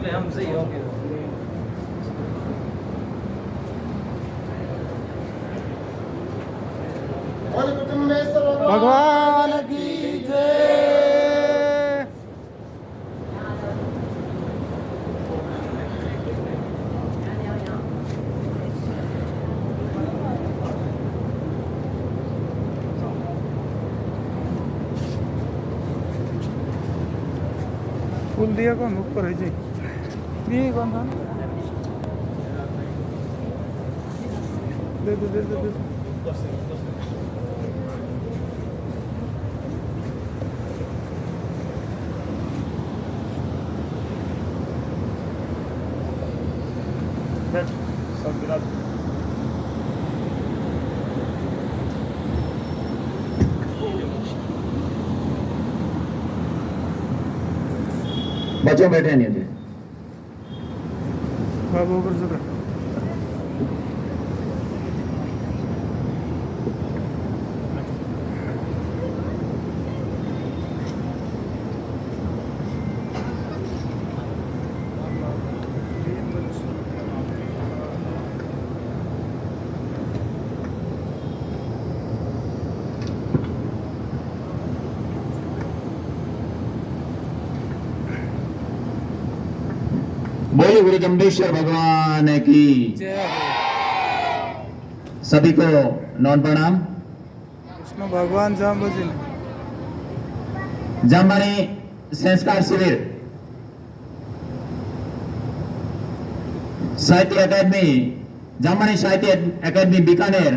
अपने हमसे ही होंगे। भगवान की जय। फूल दिया कौन ऊपर है जी? दिए कौन था? दे दे दे दे दे। सब गिरा बच्चों बैठे नहीं थे। बाबू ऊपर से कर। बोलो गुरु जम्बेश्वर भगवान की जय हो। सभी को नौन प्रणाम। कृष्ण भगवान जाम्बुजी जामबानी संस्कार शिविर साहित्य अकादमी, जामबानी साहित्य अकादमी बीकानेर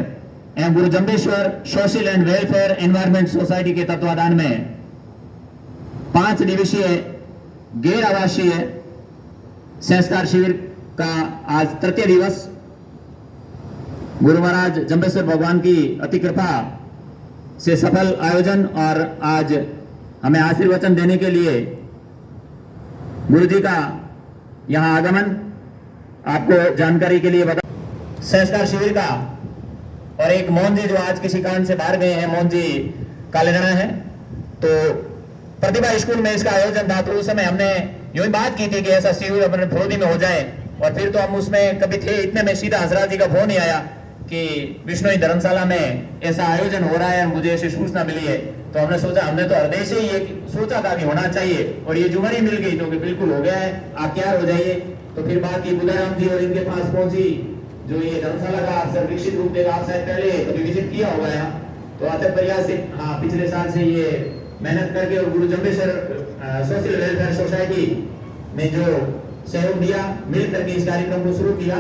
एवं गुरु Jambheshwar social and welfare environment society के तत्वाधान में 5 दिवसीय गैर आवासीय संस्कार शिविर का आज तृतीय दिवस गुरु महाराज जम्बेश्वर भगवान की अति कृपा से सफल आयोजन और आज हमें आशीर्वचन देने के लिए गुरु जी का यहाँ आगमन आपको जानकारी के लिए बता। संस्कार शिविर का और एक मोहन जी जो आज किसी कारण से बाहर गए हैं, मोहन जी कालेगणा है, तो प्रतिभा स्कूल में इसका आयोजन था। तो उस समय हमने यूं ही बात की थी कि ऐसा शिविर अपने फरोदी में हो जाए, और फिर तो हम उसमें कभी थे इतने में सीधा हजरत जी का फोन ही आया कि विष्णु धर्मशाला में ऐसा आयोजन हो रहा है, मुझे ऐसी सूचना मिली है। तो हमने सोचा, हमने तो हृदय से ही ये सोचा था कि होना चाहिए, और ये जुमरी मिल गई तो कि बिल्कुल हो गया है, आप तैयार हो जाइए। तो फिर बात की बुदाराम जी और इनके पास पहुंची, जो ये धर्मशाला का अक्सर विकसित रूप देगा। आप शायद पहले कभी विजिट किया होगा यहाँ, तो अतः प्रयास से हाँ पिछले साल से ये मेहनत करके और गुरु जम्बेश्वर सोशल वेलफेयर सोसाइटी ने जो सहयोग दिया, मिल करके इस कार्यक्रम को शुरू किया।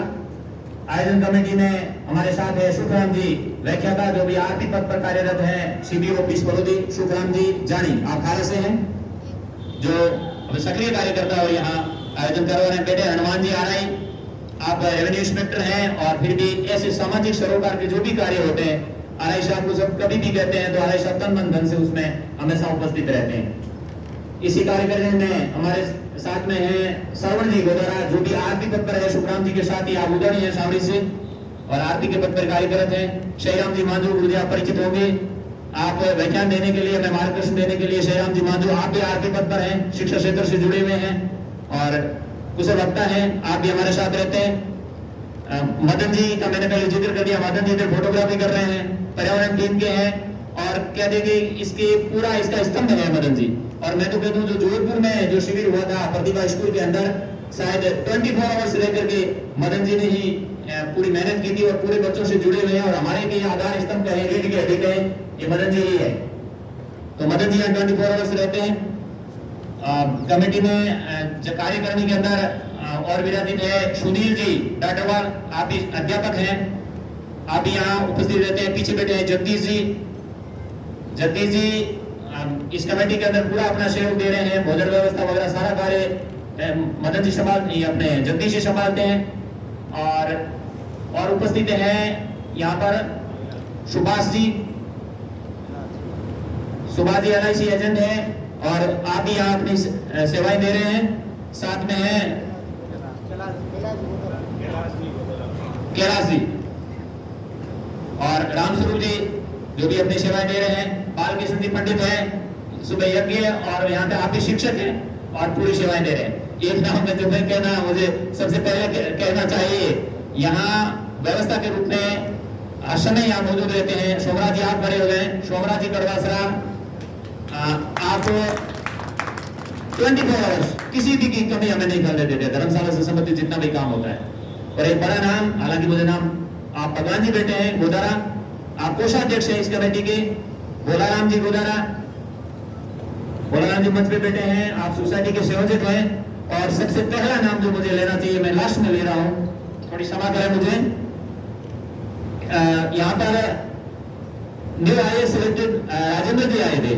आयोजन कमेटी में हमारे साथ है सुखराम जी व्याख्याता, जो भी आरती पद पर कार्यरत हैं, सीबीओ ऑफिस बरोदी। सुखराम जी जानी आप खारा से हैं, जो सक्रिय कार्यकर्ता और यहाँ आयोजन करवा रहे हैं। बेटे हनुमान जी आ रही, आप रेवेन्यू इंस्पेक्टर हैं, और फिर भी ऐसे सामाजिक सरोकार के जो भी कार्य होते हैं, आरआई साहब को सब कभी भी कहते हैं, तो आरआई साहब तन मन धन से उसमें हमेशा उपस्थित रहते हैं। इसी कार्यक्रम में हमारे साथ में है सावण जी गोदारा, जो भी आरती पद पर है। सुखराम जी के साथ ही आप उधर ही है सावड़ी से, और आरती के पद पर कार्यरत है। शहीराम जी मांझू गुरु जी आप परिचित होंगे, आप व्याख्यान देने के लिए, हमें मार्गदर्शन देने के लिए शहीराम जी मांझू आप भी आरती पद पर हैं, शिक्षा क्षेत्र से जुड़े हुए हैं और कुशल वक्ता हैं, आप भी हमारे साथ रहते हैं। मदन जी का मैंने पहले जिक्र कर दिया, मदन जी इधर फोटोग्राफी कर रहे हैं, पर्यावरण टीम के हैं, और क्या देंगे इसके पूरा इसका स्तंभ है मदन जी। और मैं तो कहता हूँ जो जोधपुर में जो शिविर हुआ था प्रतिभा स्कूल के अंदर, शायद 24 आवर्स रह करके मदन जी ने ही पूरी मेहनत की थी, और पूरे बच्चों से जुड़े हुए हैं, और हमारे के आधार स्तंभ कहें, रीढ़ के हड्डी कहें, ये मदन जी ही है। तो मदन जी यहाँ 24 आवर्स रहते हैं। कमेटी में कार्यकारिणी के अंदर और विराजित है सुनील जी डाटवाल, आप भी अध्यापक हैं, आप भी यहाँ उपस्थित रहते हैं। पीछे बैठे हैं जगदीश जी। जगदीश जी इस कमेटी के अंदर पूरा अपना सहयोग दे रहे हैं, भोजन व्यवस्था वगैरह सारा कार्य मदन जी अपने जगदीश जी संभालते हैं। और उपस्थित हैं यहाँ पर सुभाष जी। सुभाष जी LIC एजेंट हैं, और आप भी यहाँ अपनी सेवाएं दे रहे हैं। साथ में है कैलाश जी और रामस्वरूप जी, जो भी अपनी सेवाएं दे रहे हैं। बाल कृष्ण जी पंडित हैं, सुबह यज्ञ, और यहाँ पे आप भी शिक्षक हैं, और पूरी सेवाएं दे रहे हैं। एक नाम में जो मैं कहना मुझे सबसे पहले कहना चाहिए, यहाँ व्यवस्था के रूप में समय यहाँ मौजूद रहते हैं। शोभरा जी आप खड़े हो गए, शोभरा जी कड़वासरा, आप 24 आवर्स किसी भी की कमी हमें नहीं करने देते, धर्मशाला से संबंधित जितना भी काम होता है। और एक बड़ा नाम, हालांकि मुझे नाम, आप भगवान जी बेटे हैं गोदारा, आप कोषाध्यक्ष हैं इस कमेटी के, बोलाराम जी गोदारा, बोलाराम जी मंच पे बैठे हैं, आप सोसाइटी के संयोजक हैं। और सबसे पहला नाम जो मुझे लेना चाहिए, मैं लास्ट में ले रहा हूं, थोड़ी क्षमा करें मुझे, यहाँ पर न्यू आईएएस सिलेक्टेड राजेंद्र जी आए थे,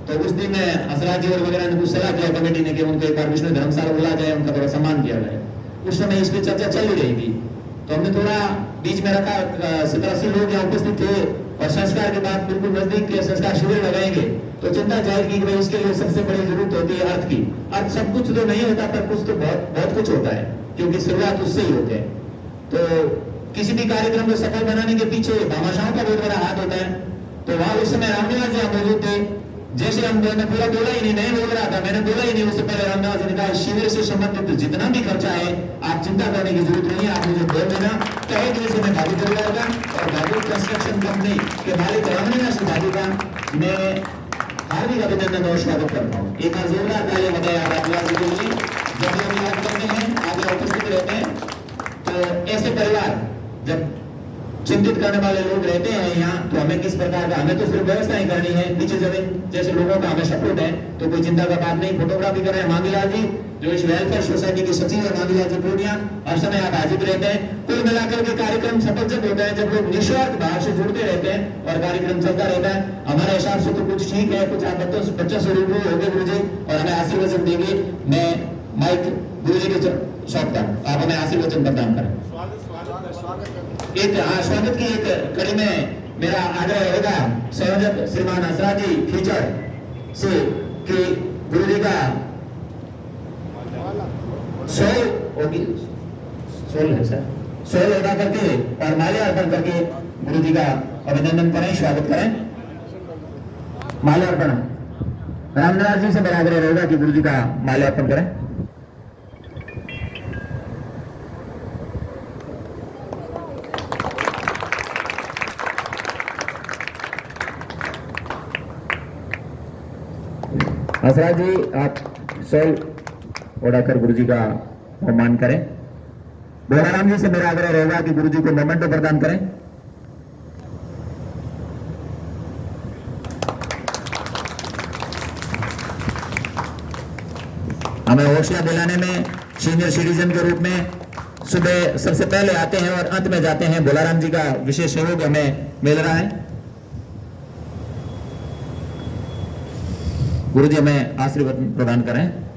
तो उस दिन असराज जी और वगैरह ने कुछ सलाह किया कमेटी ने कि उनको एक बार विष्णु धर्मशाला बुला जाए, उनका थोड़ा सम्मान किया जाए। उस समय इस पर चर्चा चल ही रही थी, तो हमने थोड़ा बीच में रखा, 70-80 लोग यहाँ उपस्थित थे और संस्कार के बाद बिल्कुल नजदीक के संस्कार शिविर लगाएंगे, तो चिंता जाहिर की कि भाई इसके लिए सबसे बड़ी जरूरत होती है अर्थ की। अर्थ सब कुछ तो नहीं होता, पर कुछ तो बहुत कुछ होता है, क्योंकि शुरुआत उससे ही होते हैं। तो किसी भी कार्यक्रम को सफल बनाने के पीछे भामाशाहों का बहुत बड़ा हाथ होता है। तो वहां उस समय रामनिवास जी मौजूद थे। जैसे मैंने पूरा बोला ही नहीं, नहीं बोल रहा था, मैंने बोला ही नहीं, उससे पहले रामनिवास जी ने कहा शिविर से संबंधित जितना भी खर्चा है आप चिंता करने की जरूरत नहीं है, आप मुझे बोल देना, तय दिए से मैं भागी कर जाऊंगा। और भागवत कंस्ट्रक्शन कंपनी के मालिक रामनिवास भागी का मैं हार्दिक अभिनंदन और स्वागत करता हूँ। एक बार जोरदार तालियां बजाएं रामनिवास जी के लिए। जब हम याद करते हैं, आगे उपस्थित रहते हैं, तो ऐसे परिवार जब चिंतित करने वाले लोग रहते हैं यहाँ, तो हमें किस प्रकार का, हमें तो सिर्फ व्यवस्था ही करनी है, नीचे जमीन जैसे लोगों का हमें सपोर्ट है, तो कोई चिंता का बात नहीं। फोटोग्राफी कर रहे हैं मांगीलाल जी, जो इस वेलफेयर सोसाइटी के सचिव है, मांगीलाल जी पूर्णिया, हर समय आप हाजिर रहते हैं। कुल मिलाकर के कार्यक्रम सफल जब होता है जब लोग निस्वार्थ भाव से जुड़ते रहते हैं और कार्यक्रम चलता रहता है। हमारे हिसाब से तो कुछ ठीक है, कुछ आप बच्चों से रूबरू हो गए गुरु जी और हमें आशीर्वचन देंगे। मैं माइक गुरु जी के सौंपता हूँ, आप हमें आशीर्वचन प्रदान करें। एक स्वागत की एक कड़ी में मेरा आग्रह रहेगा संयोजक श्रीमान असराज जी खींचड़ से कि गुरु जी का 100 अदा करके और माल्यार्पण करके गुरु जी का अभिनंदन करें, स्वागत करें। माल्यार्पण रामनिवास जी से मेरा आग्रह रहेगा कि गुरु जी का माल्यार्पण करें। असराज जी आप शॉल ओढ़ाकर गुरु जी का सम्मान करें। बोलाराम जी से मेरा आग्रह रहेगा कि गुरु जी को मोमेंटो प्रदान करें। हमें हौसला दिलाने में सीनियर सिटीजन के रूप में सुबह सबसे पहले आते हैं और अंत में जाते हैं, बोलाराम जी का विशेष सहयोग हमें मिल रहा है। गुरु जी हमें आशीर्वाद प्रदान करें।